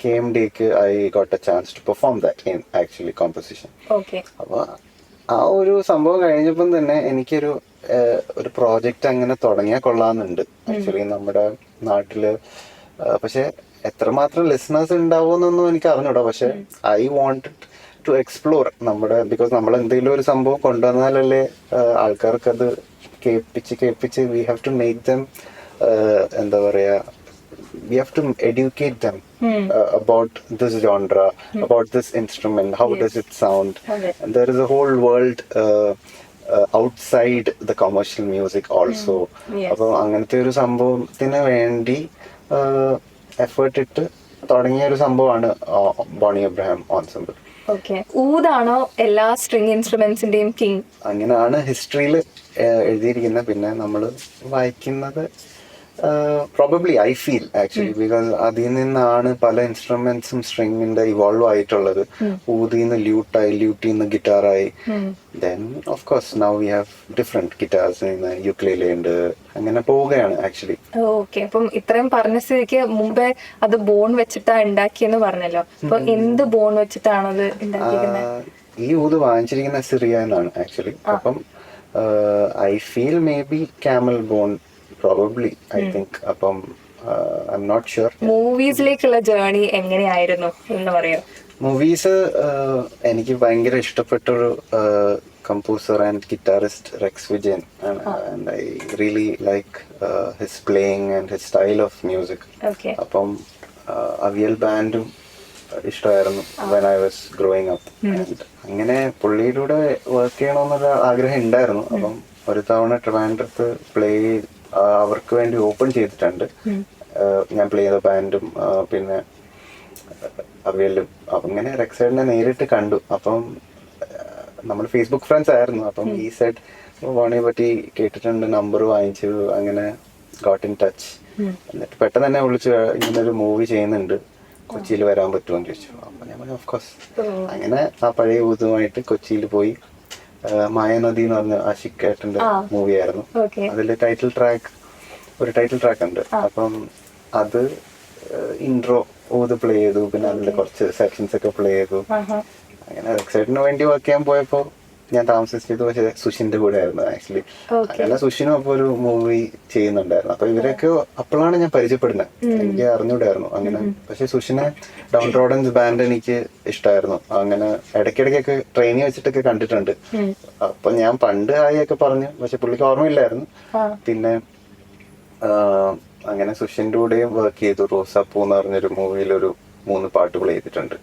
KMDക്ക് I got a chance to perform that in actually composition. അപ്പൊ ആ ഒരു സംഭവം കഴിഞ്ഞപ്പം തന്നെ എനിക്കൊരു പ്രോജക്റ്റ് അങ്ങനെ തുടങ്ങിയാൽ കൊള്ളാമെന്നുണ്ട് ആക്ച്വലി നമ്മുടെ നാട്ടില്. പക്ഷെ എത്രമാത്രം ലിസണേഴ്സ് ഉണ്ടാവുമെന്നൊന്നും എനിക്ക് അറിഞ്ഞൂടാ. പക്ഷെ I wanted to explore because നമ്മൾ എന്തെങ്കിലും ഒരു സംഭവം കൊണ്ടുവന്നാലല്ലേ ആൾക്കാർക്ക് അത് കേൾപ്പിച്ച് we have to make them എന്താ പറയാ, we have to educate them about this genre, about this instrument, how does it sound. And there is a whole world outside the commercial music also. അപ്പോൾ അങ്ങനത്തെ ഒരു സംഭവത്തിന് വേണ്ടി effort ഇട്ട് തുടങ്ങിയ ഒരു സംഭവമാണ് ബോണി എബ്രഹാം ഓൺസെമ്പിൾ. ഊദാണോ എല്ലാ സ്ട്രിംഗ് ഇൻസ്ട്രുമെന്റ്സിന്റെയും കിങ്? അങ്ങനെയാണ് ഹിസ്റ്ററിയിൽ എഴുതിയിരിക്കുന്നത്. പിന്നെ നമ്മൾ വായിക്കുന്നത് probably I feel actually, because അതിൽ നിന്നാണ് പല ഇൻസ്ട്രുമെന്റ്സും സ്ട്രിങ്ങിന്റെ ഇവോൾവ് ആയിട്ടുള്ളത്. ഊതിന്ന് ല്യൂട്ടായി, ല്യൂട്ടിന്ന് ഗിറ്റാറായി, then of course now we have different guitars, ukulele ഉണ്ട്, അങ്ങനെ പോവുകയാണ് ആക്ച്വലി. ഓക്കെ, അപ്പം ഇത്രയും പറഞ്ഞ സ്ഥിതിക്ക് മുമ്പേ അത് ബോൺ വെച്ചിട്ടാ ഉണ്ടാക്കിയെന്ന് പറഞ്ഞല്ലോ. അപ്പൊ എന്ത് ബോൺ വെച്ചിട്ടാണ് അത് ഉണ്ടാക്കിയിരിക്കുന്നത്? ഈ ഊത് വാങ്ങിച്ചിരിക്കുന്ന സിറിയ എന്നാണ് ആക്ച്വലി. അപ്പം I feel maybe camel bone probably, I think. അപ്പം I'm not sure. മൂവീസിലേക്കുള്ള ജേർണി എങ്ങനെയായിരുന്നു എന്ന് പറയോ? മൂവീസ് എനിക്ക് ഭയങ്കര ഇഷ്ടപ്പെട്ടൊരു composer and guitarist Rex Vijayan ആണ്. And I really like his playing and his style of music. അപ്പം അവിയൽ ബാൻഡും ഇഷ്ടമായിരുന്നു when I was growing up. അങ്ങനെ പുള്ളിയിലൂടെ വർക്ക് ചെയ്യണമെന്നൊരു ആഗ്രഹം ഉണ്ടായിരുന്നു. അപ്പം ഒരു തവണ ട്രിവാൻഡ്രത്ത് അവർക്ക് വേണ്ടി ഓപ്പൺ ചെയ്തിട്ടുണ്ട്. ഞാൻ പ്ലേ ചെയ്ത ബാൻഡും പിന്നെ അവിയലും. അപ്പം ഇങ്ങനെ റെക്സൈഡിനെ നേരിട്ട് കണ്ടു. അപ്പം നമ്മൾ ഫേസ്ബുക്ക് ഫ്രണ്ട്സ് ആയിരുന്നു. അപ്പം ഈ സെഡ് വാണിയെ പറ്റി കേട്ടിട്ടുണ്ട്, നമ്പർ വാങ്ങിച്ചു, അങ്ങനെ ഗോട്ട് ഇൻ ടച്ച്. എന്നിട്ട് പെട്ടെന്ന് തന്നെ വിളിച്ചു, ഇങ്ങനൊരു മൂവി ചെയ്യുന്നുണ്ട്, കൊച്ചിയിൽ വരാൻ പറ്റുമോന്ന് ചോദിച്ചു. അപ്പം ഞാൻ പറഞ്ഞു ഓഫ് കോഴ്സ്. അങ്ങനെ ആ പഴയ ഊതുമായിട്ട് കൊച്ചിയിൽ പോയി. മായനദി എന്ന് പറഞ്ഞ ആഷിഖ് ഏട്ടന്റെ മൂവിയായിരുന്നു. അതില് ടൈറ്റിൽ ട്രാക്ക് ഉണ്ട്. അപ്പം അത് ഇൻട്രോ ഊത് പ്ലേ ചെയ്തു, പിന്നെ അതിന്റെ കുറച്ച് സെക്ഷൻസ് ഒക്കെ പ്ലേ ചെയ്തു. അങ്ങനെ റെക്സൈഡിന് വേണ്ടി വർക്ക് ചെയ്യാൻ പോയപ്പോ ഞാൻ താമസിച്ചത് പക്ഷെ സുഷിന്റെ കൂടെ ആയിരുന്നു ആക്ച്വലി. അങ്ങനെ സുഷിനും അപ്പൊ ഒരു മൂവി ചെയ്യുന്നുണ്ടായിരുന്നു. അപ്പൊ ഇവരൊക്കെ അപ്പോഴാണ് ഞാൻ പരിചയപ്പെടുന്നത്. എനിക്ക് അറിഞ്ഞൂടായിരുന്നു അങ്ങനെ. പക്ഷെ സുഷിനെ ഡൗൺ റോഡൻസ് ബാൻഡ് എനിക്ക് ഇഷ്ടമായിരുന്നു. അങ്ങനെ ഇടയ്ക്കിടയ്ക്കൊക്കെ ട്രെയിനിൽ വെച്ചിട്ടൊക്കെ കണ്ടിട്ടുണ്ട്. അപ്പൊ ഞാൻ പണ്ട് ആയൊക്കെ പറഞ്ഞു, പക്ഷെ പുള്ളിക്ക് ഓർമ്മയില്ലായിരുന്നു. പിന്നെ അങ്ങനെ സുഷിന്റെ കൂടെയും വർക്ക് ചെയ്തു. റോസാപ്പൂ എന്ന് പറഞ്ഞൊരു മൂവിയിൽ ഒരു 3 പാട്ട് പ്ലേ ചെയ്തിട്ടുണ്ട്.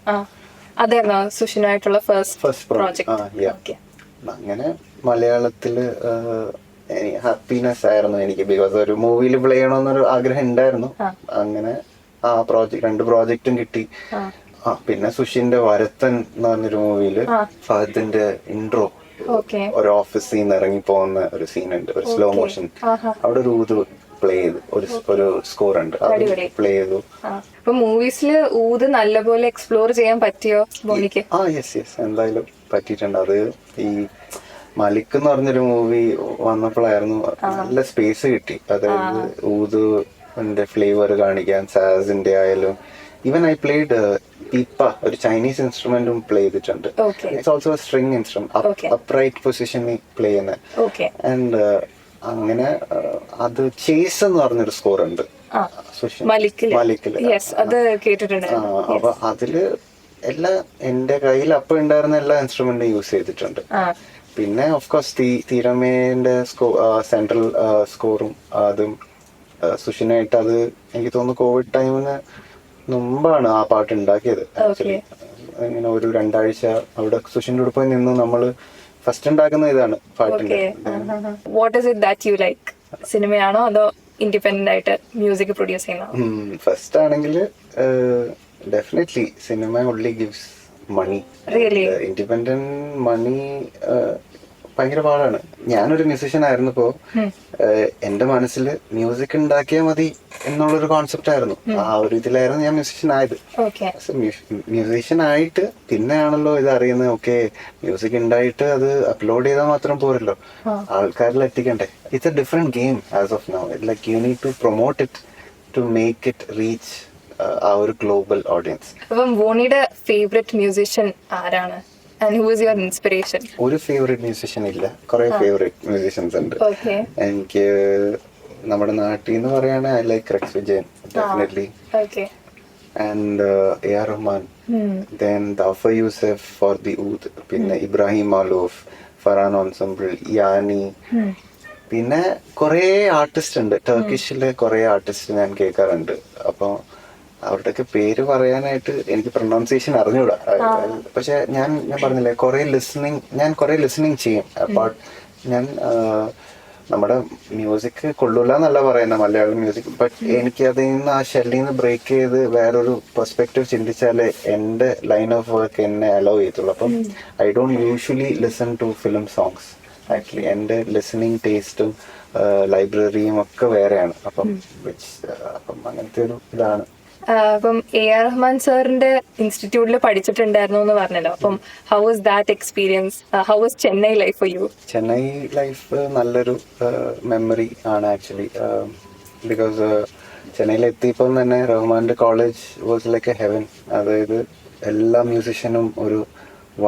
അതായിരുന്നു സുഷിനായിട്ടുള്ള ഫസ്റ്റ് പ്രോജക്റ്റ്. അങ്ങനെ മലയാളത്തില് ഹാപ്പിനെസ് ആയിരുന്നു എനിക്ക്, ബിക്കോസ് ഒരു മൂവിയിൽ പ്ലേ ചെയ്യണമെന്നൊരു ആഗ്രഹം ഉണ്ടായിരുന്നു. അങ്ങനെ ആ രണ്ട് പ്രോജക്റ്റും കിട്ടി. പിന്നെ സുഷിന്റെ വരത്തൻ എന്ന് പറഞ്ഞൊരു മൂവിയില് ഫഹദിന്റെ ഇൻട്രോ, ഒരു ഓഫീസിൽ നിന്ന് ഇറങ്ങി പോകുന്ന ഒരു സീനുണ്ട്, ഒരു സ്ലോ മോഷൻ. അവിടെ ഒരു ഊത് പ്ലേ ചെയ്തു, ഒരു സ്കോർ ഉണ്ട്, പ്ലേ ചെയ്തു. മൂവീസില് ഊത് നല്ലപോലെ എക്സ്പ്ലോർ ചെയ്യാൻ പറ്റിയോ ബോണിക്ക്? യെസ് എന്തായാലും പറ്റിയിട്ടുണ്ട്. അത് ഈ മലിക് എന്ന് പറഞ്ഞൊരു മൂവി വന്നപ്പോഴായിരുന്നു നല്ല സ്പേസ് കിട്ടി. അതായത് ഊതിന്റെ ഫ്ലേവർ കാണിക്കാൻ, സാസിന്റെ ആയാലും. ഈവൻ ഐ പ്ലേഡ് പീപ്പ, ഒരു ചൈനീസ് ഇൻസ്ട്രുമെന്റും പ്ലേ ചെയ്തിട്ടുണ്ട്. It's also string instrument, upright പൊസിഷനിൽ പ്ലേ ചെയ്യുന്നത്. ആൻഡ് അങ്ങനെ അത് ചേസ് എന്ന് പറഞ്ഞൊരു സ്കോർ ഉണ്ട് മലിക്കില്. അപ്പൊ അതില് എല്ലാ എന്റെ കയ്യിൽ അപ്പൊ ഉണ്ടായിരുന്ന എല്ലാ ഇൻസ്ട്രുമെന്റും യൂസ് ചെയ്തിട്ടുണ്ട്. പിന്നെ ഓഫ് കോഴ്സ് തീരമേന്റെ സെൻട്രൽ സ്കോറും അതും സുഷിനായിട്ട്, അത് എനിക്ക് തോന്നുന്നു കോവിഡ് ടൈമിന് മുമ്പാണ് ആ പാട്ട് ഉണ്ടാക്കിയത്. ആക്ച്വലി ഇങ്ങനെ ഒരു 2 ആഴ്ച അവിടെ സുഷിന്റെ കൂടെ പോയി നിന്ന് നമ്മള് ഫസ്റ്റ് ഉണ്ടാക്കുന്ന ഇതാണ് പാട്ടിന്റെ. What is it that you like? സിനിമയാണോ അതോ ഇൻഡിപെൻഡന്റ് ആയിട്ട് മ്യൂസിക് പ്രൊഡ്യൂസ് ചെയ്യുന്നതാണോ? ഫസ്റ്റ് ആണെങ്കിൽ definitely cinema only gives money. Independent money ഭയങ്കര പാടാണ്. ഞാനൊരു മ്യൂസീഷ്യൻ ആയിരുന്നപ്പോ എന്റെ മനസ്സിൽ മ്യൂസിക് ഉണ്ടാക്കിയാൽ മതി എന്നുള്ളൊരു കോൺസെപ്റ്റ് ആയിരുന്നു. ആ ഒരു ഇതിലായിരുന്നു ഞാൻ മ്യൂസീഷ്യൻ ആയത്. മ്യൂസീഷ്യൻ ആയിട്ട് പിന്നെയാണല്ലോ ഇത് അറിയുന്നത്, ഓക്കെ മ്യൂസിക് ഉണ്ടായിട്ട് അത് അപ്ലോഡ് ചെയ്താൽ മാത്രം പോരല്ലോ, ആൾക്കാരിൽ എത്തിക്കണ്ടേ. It's a different game as of now. Like you need to promote it to make it reach ആ ഒരു ഗ്ലോബൽ ഓഡിയൻസ്. അപ്പം വോണിയുടെ ഫേവറേറ്റ് മ്യൂസീഷ്യൻ ആരാണ്? And who is your inspiration? ഒരു ഫേവറേറ്റ് മ്യൂസീഷ്യൻ ഇല്ല, കുറെ ഫേവറേറ്റ് മ്യൂസീഷ്യൻസ് ഉണ്ട്. എനിക്ക് നമ്മുടെ നാട്ടിൽ നിന്ന് പറയുകയാണെങ്കിൽ I like Rex Vijayan definitely, and AR Rahman, then Dhafer Youssef for the oud, പിന്നെ ഇബ്രാഹിം മാലൂഫ്, ഫറാൻ ഓൺസംബിൾ, യാനി, പിന്നെ കുറെ ആർട്ടിസ്റ്റ് ഉണ്ട്. ടർക്കിഷിലെ കുറെ ആർട്ടിസ്റ്റ് ഞാൻ കേൾക്കാറുണ്ട്. അപ്പൊ അവരുടെയൊക്കെ പേര് പറയാനായിട്ട് എനിക്ക് പ്രൊനൗൺസിയേഷൻ അറിഞ്ഞൂടാ. പക്ഷെ ഞാൻ പറഞ്ഞില്ലേ, ഞാൻ കുറെ ലിസണിങ് ചെയ്യും. അപ്പാർട്ട് ഞാൻ നമ്മുടെ മ്യൂസിക് കൊള്ളൂല എന്നല്ല പറയുന്നത്, മലയാളം മ്യൂസിക്, ബട്ട് എനിക്ക് അതിൽ നിന്ന് ആ ഷെല്ലിൽ നിന്ന് ബ്രേക്ക് ചെയ്ത് വേറൊരു പെർസ്പെക്റ്റീവ് ചിന്തിച്ചാലേ എൻ്റെ ലൈൻ ഓഫ് വർക്ക് എന്നെ അലോ ചെയ്യത്തുള്ളൂ. അപ്പം I don't usually listen to film songs. Actually എൻ്റെ ലിസണിങ് ടേസ്റ്റും ലൈബ്രറിയും ഒക്കെ വേറെയാണ്. അപ്പം അങ്ങനത്തെ ഒരു ഇതാണ്. അപ്പം AR റഹ്മാൻ സാറിന്റെ ഇൻസ്റ്റിറ്റ്യൂട്ടിൽ പഠിച്ചിട്ടുണ്ടായിരുന്നു എന്ന് പറഞ്ഞല്ലോ. അപ്പം how was that experience? How was Chennai life for you? Chennai life നല്ലൊരു മെമ്മറി ആണ് ആക്ച്വലി. ബിക്കോസ് ചെന്നൈയിൽ എത്തിയപ്പോൾ തന്നെ റഹ്മാന്റെ college was like A heaven. അതായത് എല്ലാ മ്യൂസിഷ്യനും ഒരു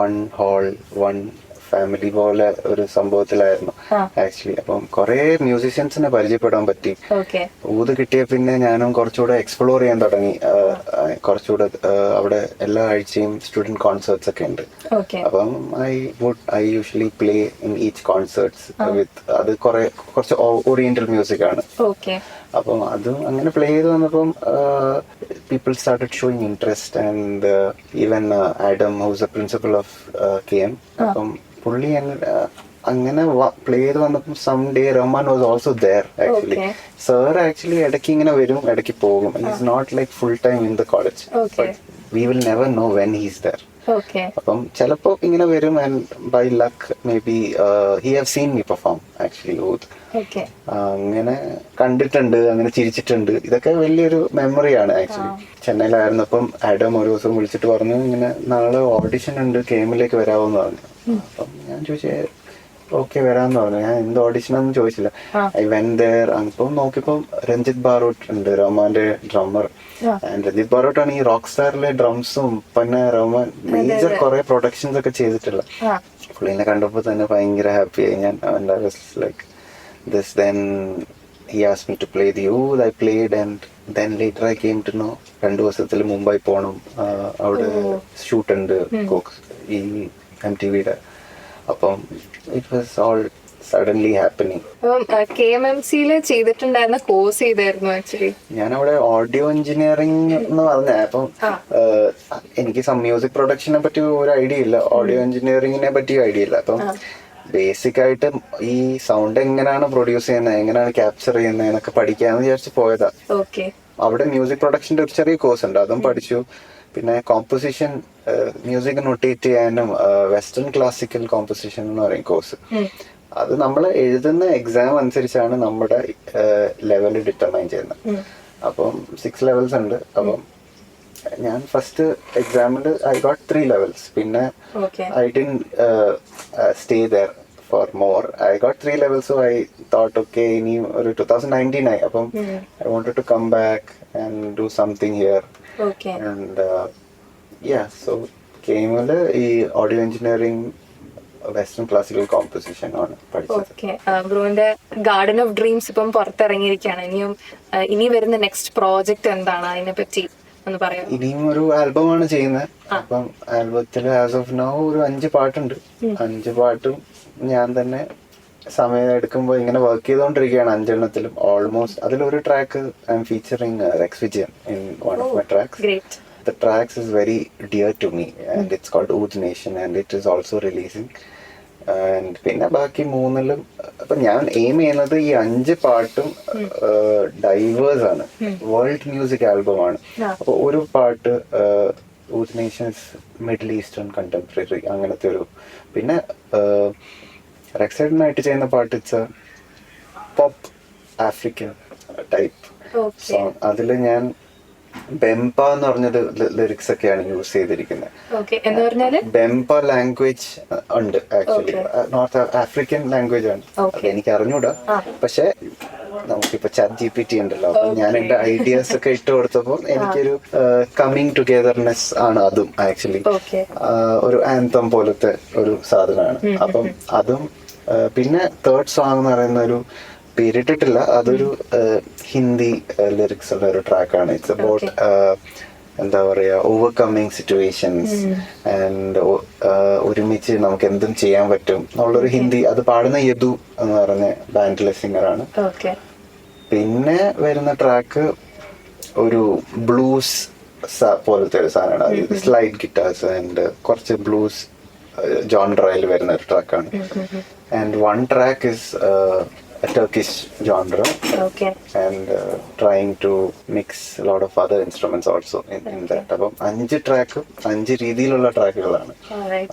1 ഹാൾ 1 ഫാമിലി പോലെ ഒരു സംഭവത്തിലായിരുന്നു ആക്ച്വലി. അപ്പം കുറെ മ്യൂസീഷ്യൻസിനെ പരിചയപ്പെടാൻ പറ്റി. ഊത് കിട്ടിയ പിന്നെ ഞാനും കുറച്ചുകൂടെ എക്സ്പ്ലോർ ചെയ്യാൻ തുടങ്ങി. കുറച്ചുകൂടെ അവിടെ എല്ലാ ആഴ്ചയും സ്റ്റുഡന്റ് കോൺസേർട്സ് ഒക്കെ ഉണ്ട്. അപ്പം I usually play in each concerts with, അത് കുറച്ച് ഓറിയന്റൽ മ്യൂസിക് ആണ്. അപ്പം അതും അങ്ങനെ പ്ലേ ചെയ്ത് വന്നപ്പം people started showing interest. And even Adam who's a principal of KM, അപ്പം പുള്ളി അങ്ങനെ പ്ലേ ചെയ്ത് വന്നപ്പോൾ some day Rahman was also there actually. Sir actually ഇടയ്ക്ക് ഇങ്ങനെ വരും, ഇടയ്ക്ക് പോകും. Is not like full time in the college, but we will never know when he's there. അപ്പം ചിലപ്പോ ഇങ്ങനെ വരും. And by luck maybe he have seen me perform actually oud. അങ്ങനെ കണ്ടിട്ടുണ്ട്, അങ്ങനെ ചിരിച്ചിട്ടുണ്ട്. ഇതൊക്കെ വലിയൊരു മെമ്മറിയാണ് ആക്ച്വലി. ചെന്നൈയിലായിരുന്നപ്പം ആഡം ഒരു ദിവസം വിളിച്ചിട്ട് പറഞ്ഞു, ഇങ്ങനെ നാളെ ഓഡിഷൻ ഉണ്ട്, KM-ലേക്ക് വരാമെന്ന് പറഞ്ഞു. അപ്പം ഞാൻ ചോദിച്ചേ ഓക്കെ വരാമെന്ന് പറഞ്ഞു. ഞാൻ എന്ത് ഓഡിഷനാന്ന് ചോദിച്ചില്ല. I went there. അപ്പം നോക്കിയപ്പം രഞ്ജിത്ത് ബാറോട്ട് ഉണ്ട്, റഹ്മാന്റെ ഡ്രമ്മർ. രഞ്ജിത്ത് ബാറോട്ടാണ് ഈ റോക്ക് സ്റ്റാറിലെ ഡ്രംസും പിന്നെ റഹ്മാൻ മേജർ കുറെ പ്രൊഡക്ഷൻസ് ഒക്കെ ചെയ്തിട്ടുള്ള. പുള്ളിനെ കണ്ടപ്പോൾ തന്നെ ഭയങ്കര ഹാപ്പിയായി ഞാൻ. Like this, then he asked me to play the oud. I played, and then later I came to know 2 ദിവസത്തിൽ മുംബൈ പോകണം, അവിടെ ഷൂട്ട് ഉണ്ട് ഈ MTV-യുടെ. അപ്പം it was all suddenly happening. KMMC-യിൽ ചെയ്തിട്ടുണ്ടായിരുന്ന കോഴ്സ് ചെയ്തായിരുന്നു ആക്ച്വലി. ഞാൻ അവിടെ ഓഡിയോ എഞ്ചിനീയറിംഗ് എന്ന് പറഞ്ഞ. അപ്പം എനിക്ക് മ്യൂസിക് പ്രൊഡക്ഷനെ പറ്റി ഒരു ഐഡിയ ഇല്ല, ഓഡിയോ എഞ്ചിനീയറിംഗിനെ പറ്റി ഐഡിയ ഇല്ല. അപ്പം ബേസിക് ആയിട്ട് ഈ സൗണ്ട് എങ്ങനെയാണ് പ്രൊഡ്യൂസ് ചെയ്യുന്നത്, എങ്ങനെയാണ് ക്യാപ്ചർ ചെയ്യുന്നത് എന്നൊക്കെ പഠിക്കാന്ന് വിചാരിച്ച് പോയതാ. അവിടെ മ്യൂസിക് പ്രൊഡക്ഷന്റെ ഒരു ചെറിയ കോഴ്സ് ഉണ്ട്, അതും പഠിച്ചു. പിന്നെ കോമ്പോസിഷൻ, മ്യൂസിക് നൊട്ടേറ്റ് ചെയ്യാനും വെസ്റ്റേൺ ക്ലാസിക്കൽ കോമ്പോസിഷൻ എന്ന് പറയും കോഴ്സ്. അത് നമ്മൾ എഴുതുന്ന എക്സാം അനുസരിച്ചാണ് നമ്മുടെ ലെവൽ ഡിറ്റർമൈൻ ചെയ്യുന്നത്. അപ്പം 6 ലെവൽസ് ഉണ്ട്. അപ്പം ഞാൻ ഫസ്റ്റ് എക്സാമിൽ ഐ ഗോട്ട് 3 levels. പിന്നെ I didn't stay there for more. I got 3 levels, so I thought okay ഇനി ഒരു 2019 ആയി. അപ്പം I wanted to come back and do something here. And so കെയിമില് ഈ audio engineering western classical composition ആണ് പഠിച്ചത്. Okay, ബ്രോന്റെ ഗാർഡൻ ഓഫ് ഡ്രീംസ് ഇപ്പം പുറത്തിറങ്ങിയിരിക്കുകയാണ്. ഇനി വരുന്ന നെക്സ്റ്റ് പ്രോജക്റ്റ് എന്താണ്, അതിനെ പറ്റി ഒന്ന് പറയാം. ഇനിയും ഒരു ആൽബമാണ് ചെയ്യുന്നത്. അപ്പം ആൽബത്തിൽ ആസ് ഓഫ് നൗ ഒരു 5 പാട്ടുണ്ട്. 5 പാട്ടും ഞാൻ തന്നെ സമയം എടുക്കുമ്പോൾ ഇങ്ങനെ വർക്ക് ചെയ്തുകൊണ്ടിരിക്കുകയാണ്. 5 എണ്ണത്തിലും ഓൾമോസ്റ്റ്. അതിലൊരു track I M featuring Rex Vijayan in one of my tracks. The tracks is very dear to me and it's called Oud Nation and it is also releasing. And പിന്നെ ബാക്കി 3ലും അപ്പൊ ഞാൻ എയിം ചെയ്യുന്നത് ഈ 5 പാട്ടും ഡൈവേഴ്സ് ആണ്, world music album ആണ്. അപ്പൊ ഒരു പാട്ട് ഊത്ത് നേഷൻസ് മിഡിൽ ഈസ്റ്റേൺ കണ്ടംപററി അങ്ങനത്തെ ഒരു, പിന്നെ റെക്സൈഡനായിട്ട് ചെയ്യുന്ന പാട്ട് it's pop African type song. അതില് ഞാൻ ബെംപ എന്ന് പറഞ്ഞൊരു ലിറിക്സ് ഒക്കെയാണ് യൂസ് ചെയ്തിരിക്കുന്നത്. ബെംപ ലാംഗ്വേജ് ഉണ്ട് ആക്ച്വലി, നോർത്ത് ആഫ്രിക്കൻ ലാംഗ്വേജ് ആണ്. എനിക്ക് അറിഞ്ഞൂടാ, പക്ഷെ നമുക്കിപ്പോ ചാറ്റ് GPT ഉണ്ടല്ലോ. അപ്പൊ ഞാൻ എന്റെ ഐഡിയാസ് ഒക്കെ ഇട്ട് കൊടുത്തപ്പോൾ എനിക്കൊരു കമ്മിങ് ടുഗെദർനെസ് ആണ് അതും ആക്ച്വലി. ഒരു ആന്തം പോലത്തെ ഒരു സാധനമാണ്. അപ്പം അതും പിന്നെ തേർഡ് സോങ് എന്ന് പറയുന്ന ഒരു പേരിട്ടിട്ടില്ല, അതൊരു ഹിന്ദി ലിറിക്സ് ഉള്ള ഒരു ട്രാക്കാണ്. ഇറ്റ്സ് അബൌട്ട് എന്താ പറയാ ഓവർകമ്മിങ് സിറ്റുവേഷൻസ് ആൻഡ് ഒരുമിച്ച് നമുക്ക് എന്തും ചെയ്യാൻ പറ്റും എന്നുള്ളൊരു ഹിന്ദി. അത് പാടുന്ന യദു എന്ന് പറഞ്ഞ ബാൻഡിലെ സിംഗറാണ്. പിന്നെ വരുന്ന ട്രാക്ക് ഒരു ബ്ലൂസ് പോലത്തെ ഒരു സാധനമാണ്. സ്ലൈഡ് ഗിറ്റാർസ് ആൻഡ് കുറച്ച് ബ്ലൂസ് ജോൺറയിൽ വരുന്ന ഒരു ട്രാക്കാണ്. And one track is a Turkish genre, and trying to mix a lot of other instruments also in that. അപ്പം 5 ട്രാക്ക് 5 രീതിയിലുള്ള ട്രാക്കുകളാണ്.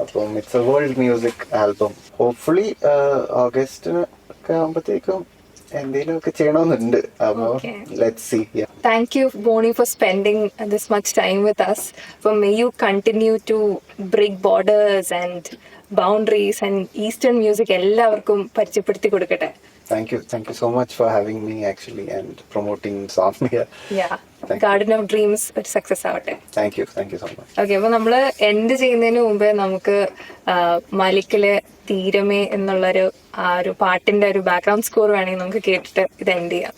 അപ്പം it's a world music album. Hopefully ഓഗസ്റ്റിന് ഒക്കെ ആകുമ്പോഴത്തേക്കും എന്തെങ്കിലും ഒക്കെ ചെയ്യണമെന്നുണ്ട്. അപ്പോൾ let's see. Thank you, Boni, for spending this much time with us. May you continue to break borders and boundaries and Eastern music എല്ലാവർക്കും പരിചയപ്പെടുത്തി കൊടുക്കട്ടെ. Thank you so much for having me actually and promoting song here. Garden of Dreams ഒരു success ആവട്ടെ. Thank you so much. Okay, അപ്പൊ നമ്മള് end ചെയ്യുന്നതിന് മുമ്പേ നമുക്ക് മാലിക്കിലെ തീരമേ എന്നുള്ളൊരു ആ ഒരു പാട്ടിന്റെ ഒരു ബാക്ക്ഗ്രൗണ്ട് സ്കോർ വേണമെങ്കിൽ നമുക്ക് കേട്ടിട്ട് ഇത് എൻഡ് ചെയ്യാം.